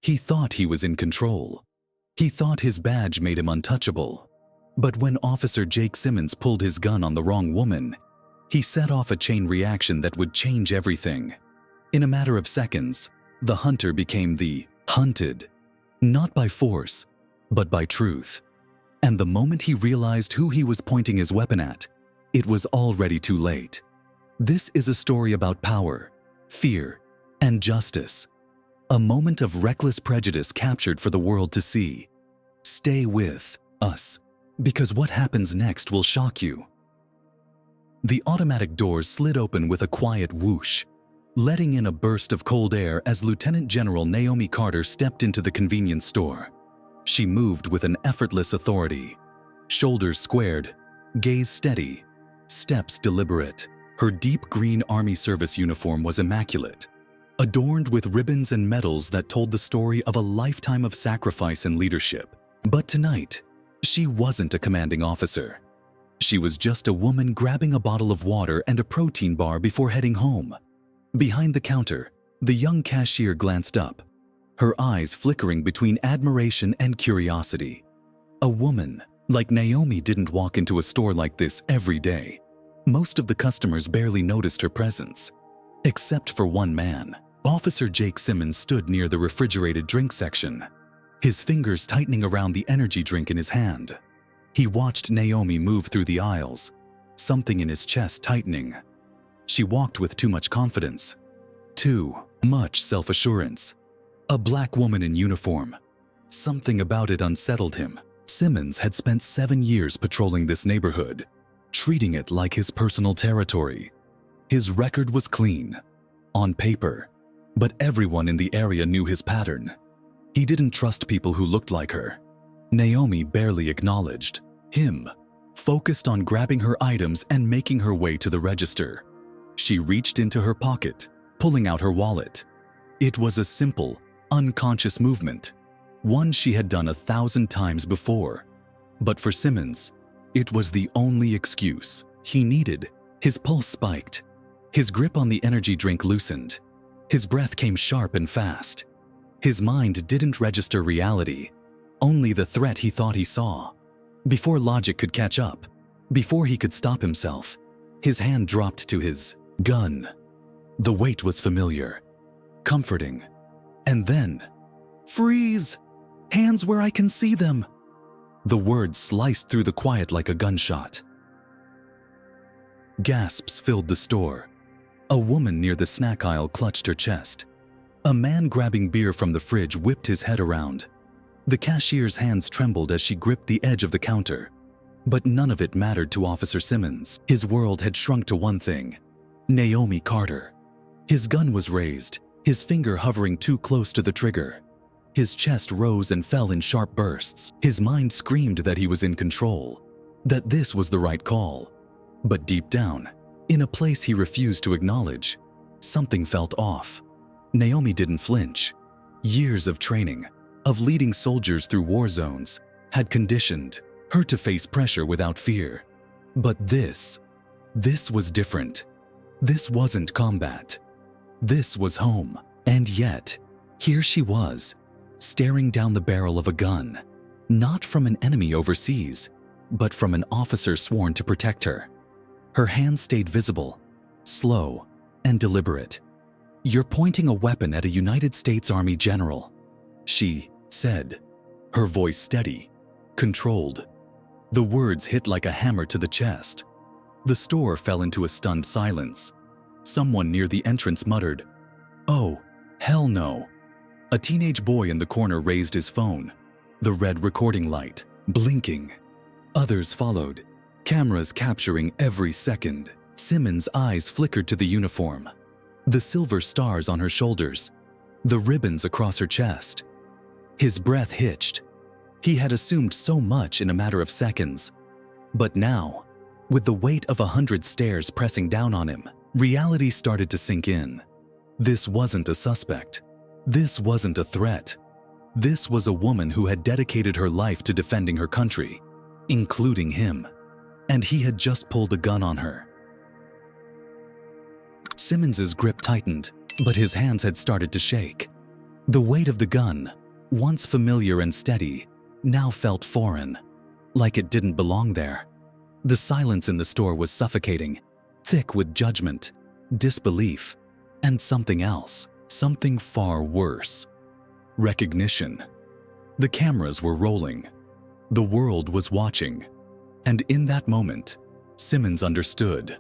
He thought he was in control. He thought his badge made him untouchable. But when Officer Jake Simmons pulled his gun on the wrong woman, he set off a chain reaction that would change everything. In a matter of seconds, the hunter became the hunted, not by force, but by truth. And the moment he realized who he was pointing his weapon at, it was already too late. This is a story about power, fear, and justice. A moment of reckless prejudice captured for the world to see. Stay with us, because what happens next will shock you. The automatic doors slid open with a quiet whoosh, letting in a burst of cold air as Lieutenant General Naomi Carter stepped into the convenience store. She moved with an effortless authority, shoulders squared, gaze steady, steps deliberate. Her deep green Army service uniform was immaculate, adorned with ribbons and medals that told the story of a lifetime of sacrifice and leadership. But tonight, she wasn't a commanding officer. She was just a woman grabbing a bottle of water and a protein bar before heading home. Behind the counter, the young cashier glanced up, her eyes flickering between admiration and curiosity. A woman like Naomi didn't walk into a store like this every day. Most of the customers barely noticed her presence. Except for one man. Officer Jake Simmons stood near the refrigerated drink section, his fingers tightening around the energy drink in his hand. He watched Naomi move through the aisles, something in his chest tightening. She walked with too much confidence, too much self-assurance. A black woman in uniform. Something about it unsettled him. Simmons had spent 7 years patrolling this neighborhood, treating it like his personal territory. His record was clean, on paper, but everyone in the area knew his pattern. He didn't trust people who looked like her. Naomi barely acknowledged him, focused on grabbing her items and making her way to the register. She reached into her pocket, pulling out her wallet. It was a simple, unconscious movement, one she had done 1,000 times before. But for Simmons, it was the only excuse he needed. His pulse spiked. His grip on the energy drink loosened. His breath came sharp and fast. His mind didn't register reality, only the threat he thought he saw. Before logic could catch up, before he could stop himself, his hand dropped to his gun. The weight was familiar, comforting. And then, "Freeze! Hands where I can see them!" The words sliced through the quiet like a gunshot. Gasps filled the store. A woman near the snack aisle clutched her chest. A man grabbing beer from the fridge whipped his head around. The cashier's hands trembled as she gripped the edge of the counter. But none of it mattered to Officer Simmons. His world had shrunk to one thing: Naomi Carter. His gun was raised, his finger hovering too close to the trigger. His chest rose and fell in sharp bursts. His mind screamed that he was in control, that this was the right call. But deep down, in a place he refused to acknowledge, something felt off. Naomi didn't flinch. Years of training, of leading soldiers through war zones, had conditioned her to face pressure without fear. But this was different. This wasn't combat. This was home. And yet, here she was, staring down the barrel of a gun, not from an enemy overseas, but from an officer sworn to protect her. Her hand stayed visible, slow, and deliberate. "You're pointing a weapon at a United States Army general," she said, her voice steady, controlled. The words hit like a hammer to the chest. The store fell into a stunned silence. Someone near the entrance muttered, "Oh, hell no." A teenage boy in the corner raised his phone, the red recording light blinking. Others followed, cameras capturing every second. Simmons' eyes flickered to the uniform, the silver stars on her shoulders, the ribbons across her chest. His breath hitched. He had assumed so much in a matter of seconds. But now, with the weight of 100 stares pressing down on him, reality started to sink in. This wasn't a suspect. This wasn't a threat. This was a woman who had dedicated her life to defending her country, including him. And he had just pulled a gun on her. Simmons's grip tightened, but his hands had started to shake. The weight of the gun, once familiar and steady, now felt foreign, like it didn't belong there. The silence in the store was suffocating, thick with judgment, disbelief, and something else, something far worse. Recognition. The cameras were rolling. The world was watching. And in that moment, Simmons understood.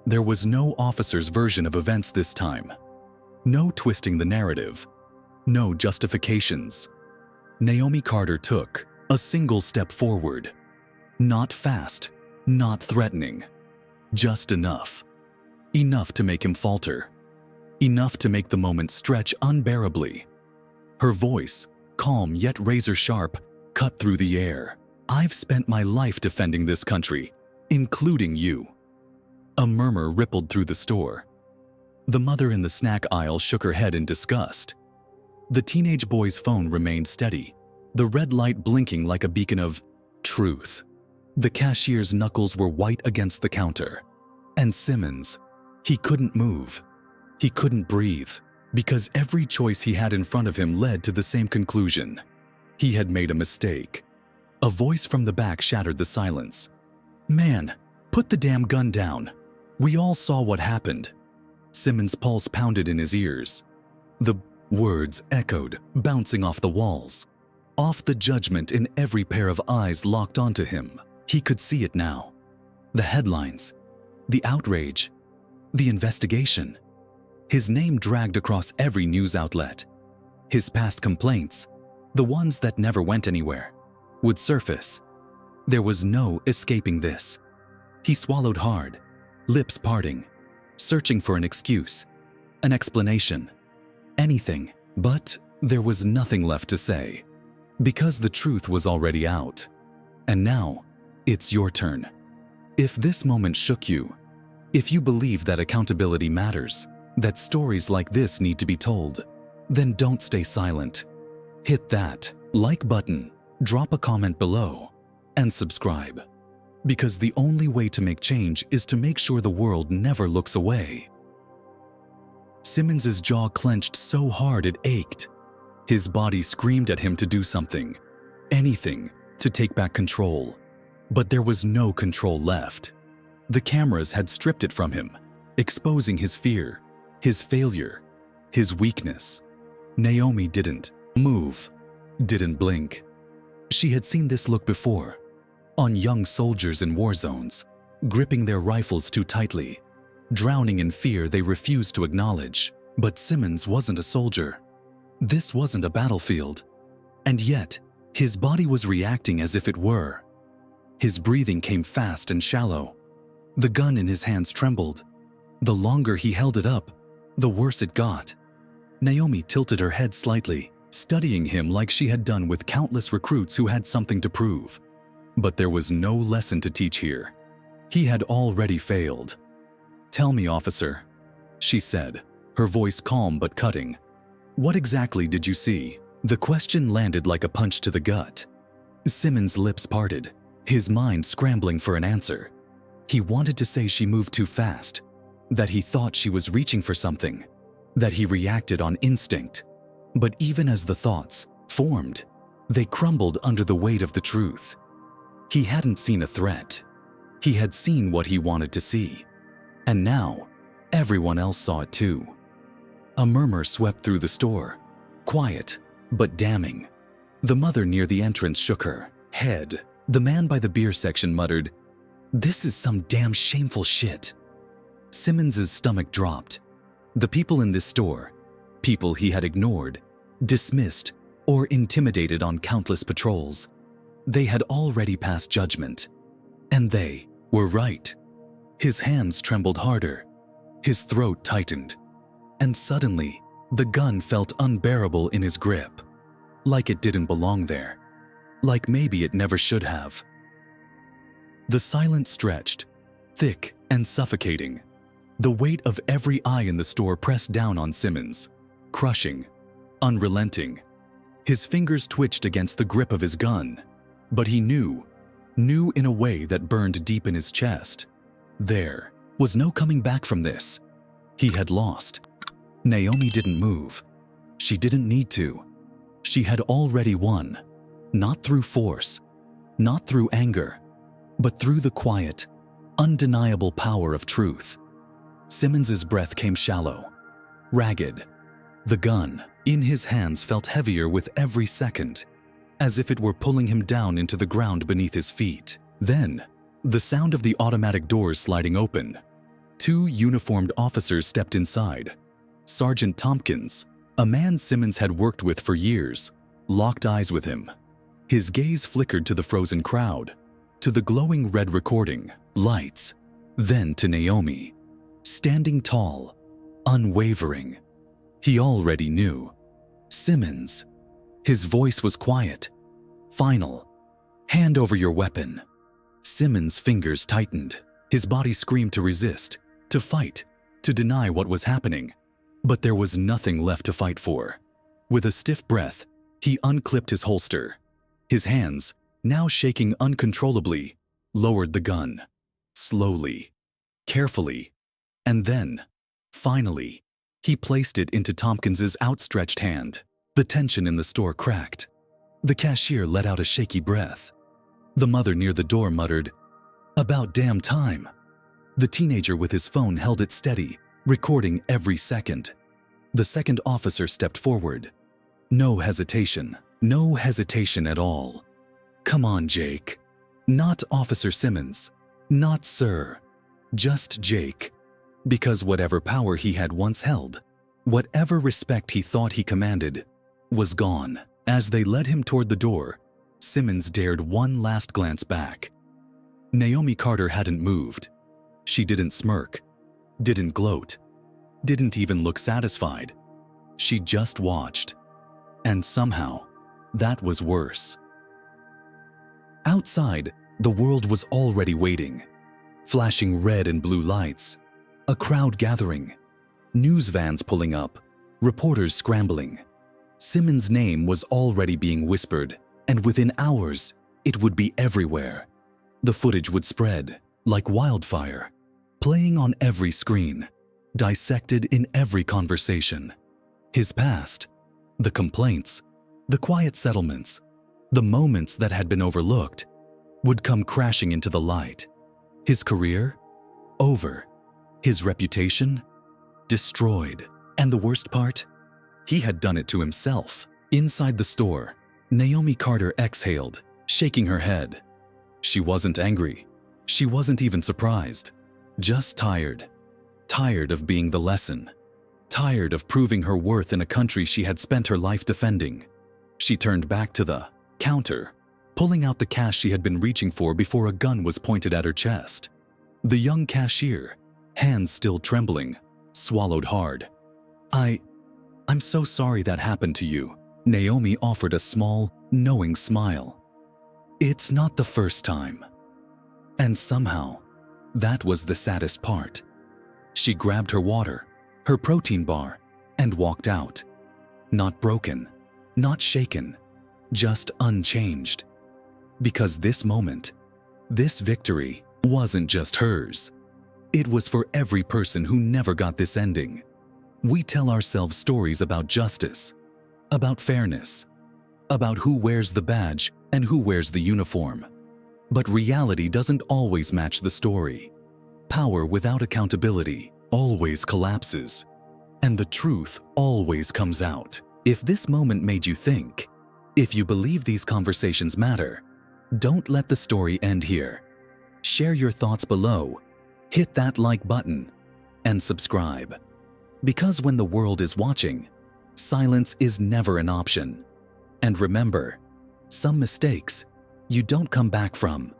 There was no officer's version of events this time. No twisting the narrative. No justifications. Naomi Carter took a single step forward. Not fast, not threatening. Just enough. Enough to make him falter. Enough to make the moment stretch unbearably. Her voice, calm yet razor-sharp, cut through the air. I've spent my life defending this country, including you. A murmur rippled through the store. The mother in the snack aisle shook her head in disgust. The teenage boy's phone remained steady, the red light blinking like a beacon of truth. The cashier's knuckles were white against the counter. And Simmons, he couldn't move. He couldn't breathe, because every choice he had in front of him led to the same conclusion. He had made a mistake. A voice from the back shattered the silence. "Man, put the damn gun down. We all saw what happened." Simmons' pulse pounded in his ears. The words echoed, bouncing off the walls, off the judgment in every pair of eyes locked onto him. He could see it now. The headlines, the outrage, the investigation. His name dragged across every news outlet. His past complaints, the ones that never went anywhere, would surface. There was no escaping this. He swallowed hard, lips parting, searching for an excuse, an explanation, anything. But there was nothing left to say, because the truth was already out. And now, it's your turn. If this moment shook you, if you believe that accountability matters, that stories like this need to be told, then don't stay silent. Hit that like button, drop a comment below, and subscribe. Because the only way to make change is to make sure the world never looks away. Simmons's jaw clenched so hard it ached. His body screamed at him to do something, anything, to take back control. But there was no control left. The cameras had stripped it from him, exposing his fear, his failure, his weakness. Naomi didn't move, didn't blink. She had seen this look before, on young soldiers in war zones, gripping their rifles too tightly, drowning in fear they refused to acknowledge. But Simmons wasn't a soldier. This wasn't a battlefield. And yet, his body was reacting as if it were. His breathing came fast and shallow. The gun in his hands trembled. The longer he held it up, the worse it got. Naomi tilted her head slightly, studying him like she had done with countless recruits who had something to prove. But there was no lesson to teach here. He had already failed. "Tell me, officer," she said, her voice calm but cutting. "What exactly did you see?" The question landed like a punch to the gut. Simmons' lips parted, his mind scrambling for an answer. He wanted to say she moved too fast, that he thought she was reaching for something, that he reacted on instinct. But even as the thoughts formed, they crumbled under the weight of the truth. He hadn't seen a threat. He had seen what he wanted to see. And now, everyone else saw it too. A murmur swept through the store, quiet but damning. The mother near the entrance shook her head. The man by the beer section muttered, "This is some damn shameful shit." Simmons's stomach dropped. The people in this store, people he had ignored, dismissed, or intimidated on countless patrols, they had already passed judgment. And they were right. His hands trembled harder. His throat tightened. And suddenly, the gun felt unbearable in his grip. Like it didn't belong there. Like maybe it never should have. The silence stretched, thick and suffocating. The weight of every eye in the store pressed down on Simmons, crushing, unrelenting. His fingers twitched against the grip of his gun, but he knew in a way that burned deep in his chest. There was no coming back from this. He had lost. Naomi didn't move. She didn't need to. She had already won, not through force, not through anger, but through the quiet, undeniable power of truth. Simmons's breath came shallow, ragged. The gun in his hands felt heavier with every second, as if it were pulling him down into the ground beneath his feet. Then, the sound of the automatic doors sliding open. 2 uniformed officers stepped inside. Sergeant Tompkins, a man Simmons had worked with for years, locked eyes with him. His gaze flickered to the frozen crowd, to the glowing red recording, lights, then to Naomi, standing tall, unwavering. He already knew. Simmons. His voice was quiet, final. Hand over your weapon. Simmons' fingers tightened. His body screamed to resist, to fight, to deny what was happening. But there was nothing left to fight for. With a stiff breath, he unclipped his holster. His hands, now shaking uncontrollably, lowered the gun. Slowly, carefully, and then, finally, he placed it into Tompkins's outstretched hand. The tension in the store cracked. The cashier let out a shaky breath. The mother near the door muttered, "About damn time." The teenager with his phone held it steady, recording every second. The second officer stepped forward. No hesitation at all. "Come on, Jake." Not Officer Simmons, not Sir, just Jake. Because whatever power he had once held, whatever respect he thought he commanded, was gone. As they led him toward the door, Simmons dared one last glance back. Naomi Carter hadn't moved. She didn't smirk, didn't gloat, didn't even look satisfied. She just watched. And somehow, that was worse. Outside, the world was already waiting. Flashing red and blue lights, a crowd gathering, news vans pulling up, reporters scrambling. Simmons' name was already being whispered, and within hours, it would be everywhere. The footage would spread like wildfire, playing on every screen, dissected in every conversation. His past, the complaints, the quiet settlements, the moments that had been overlooked, would come crashing into the light. His career? Over. His reputation? Destroyed. And the worst part? He had done it to himself. Inside the store, Naomi Carter exhaled, shaking her head. She wasn't angry. She wasn't even surprised. Just tired. Tired of being the lesson. Tired of proving her worth in a country she had spent her life defending. She turned back to the counter, pulling out the cash she had been reaching for before a gun was pointed at her chest. The young cashier, hands still trembling, swallowed hard. I'm so sorry that happened to you." Naomi offered a small, knowing smile. "It's not the first time." And somehow, that was the saddest part. She grabbed her water, her protein bar, and walked out. Not broken, not shaken, just unchanged. Because this moment, this victory, wasn't just hers. It was for every person who never got this ending. We tell ourselves stories about justice, about fairness, about who wears the badge and who wears the uniform. But reality doesn't always match the story. Power without accountability always collapses, and the truth always comes out. If this moment made you think, if you believe these conversations matter, don't let the story end here. Share your thoughts below, hit that like button, and subscribe. Because when the world is watching, silence is never an option. And remember, some mistakes you don't come back from.